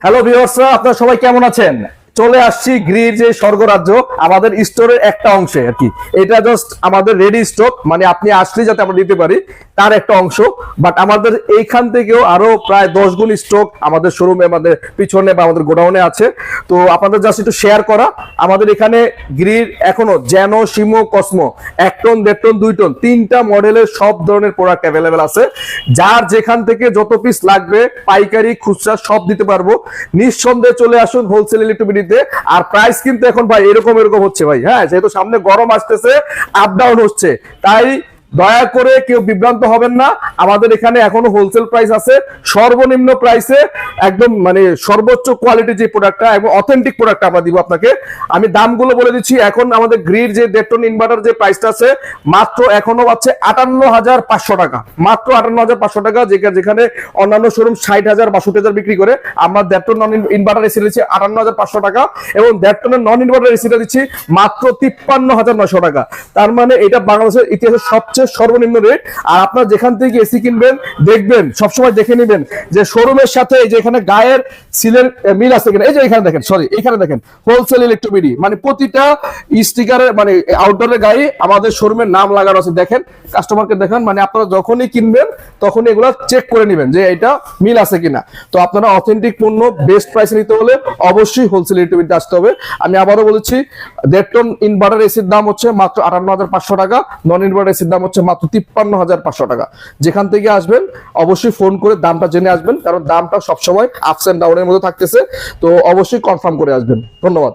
Hello ভিউয়ার্সরা, আপনারা সবাই কেমন আছেন? চলে আসছি গ্রির যে স্বর্গরাজ্য, আমাদের স্টোরের একটা অংশে আর কি। এটা জাস্ট আমাদের রেডি স্টক, মানে আপনি আসলে যাতে আমরা দিতে পারি তার একটা অংশ। বাট আমাদের এইখান থেকেও আরো প্রায় 10 গুণ স্টক আমাদের শোরুমে, আমাদের পিছনে বা আমাদের গোডাউনে আছে। তো আপনাদের জাস্ট একটু শেয়ার করা। আমাদের এখানে গ্রির এখনো জ্যানো, শিমো, কসমো 1 টন, 1.5 টন, 2 টন 3টা মডেলের সব ধরনের প্রোডাক্ট অ্যাভেলেবেল আছে। যার যেখান থেকে যত পিস লাগবে পাইকারি খুচরা সব দিতে পারবো। নিঃসন্দেহে চলে আসুন হোলসেল ইলেকট্রিবিটিতে। আর প্রাইস কিন্তু এখন ভাই এরকম হচ্ছে ভাই, হ্যাঁ, যেহেতু সামনে গরম আসতেছে, আপ ডাউন হচ্ছে, তাই দয়া করে কেউ বিভ্রান্ত হবেন না। আমাদের এখানে এখনো হোলসেল প্রাইস আছে, সর্বনিম্ন প্রাইসে একদম মানে সর্বোচ্চ কোয়ালিটি যে প্রোডাক্টটা এবং অথেন্টিক প্রোডাক্ট আমরা দিব আপনাকে। আমি দামগুলো বলে দিচ্ছি। এখন আমাদের গ্রির যে 1.5 টন ইনভার্টার যে প্রাইসটা আছে মাত্র এখনো আছে 58,500 টাকা, মাত্র 58,500 টাকা। যেখানে অন্যান্য শোরুম 60,000 62,000 বিক্রি করে, আমরা 1.5 টন নন ইনভার্টার এসি দিচ্ছি 58,500 টাকা এবং 1.5 টনের নন ইনভার্টার এসিটা দিচ্ছি মাত্র 53,900 টাকা। তার মানে এটা বাংলাদেশের ইতিহাসের সবচেয়ে সর্বনিম্ন রেট। আর আপনারা যেখান থেকে এসি কিনবেন দেখবেন, সবসময় দেখে নেবেন যে শোরুমের সাথে এই যে এখানে গায়ের সিলের মিল আছে কিনা। এই যে এখানে দেখেন, সরি এখানে দেখেন হোলসেল ইলেকট্রিবিডি, মানে প্রতিটা স্টিকারের মানে আউটডোরের গায়ে আমাদের শোরুমের নাম লাগানো আছে। দেখেন, কাস্টমারকে দেখেন, মানে আপনারা যখনই কিনবেন তখনই এগুলো চেক করে নেবেন যে এটা মিল আছে কিনা। তো আপনারা অথেন্টিক পণ্য বেস্ট প্রাইসে নিতে হলে অবশ্যই হোলসেল ইলেকট্রিবিডিতে আসতে হবে। আমি আবারও বলেছি, 1.5 টন ইনভার্টার এসির দাম হচ্ছে মাত্র 58,500 টাকা, নন ইনভার্টার এসির দাম হচ্ছে মাত্র 53,500 টাকা। যেখান থেকে আসবেন অবশ্যই ফোন করে দামটা জেনে আসবেন, কারণ দামটা সবসময় আপস এন্ড ডাউনের মধ্যে থাকতেছে। তো অবশ্যই কনফার্ম করে আসবেন। ধন্যবাদ।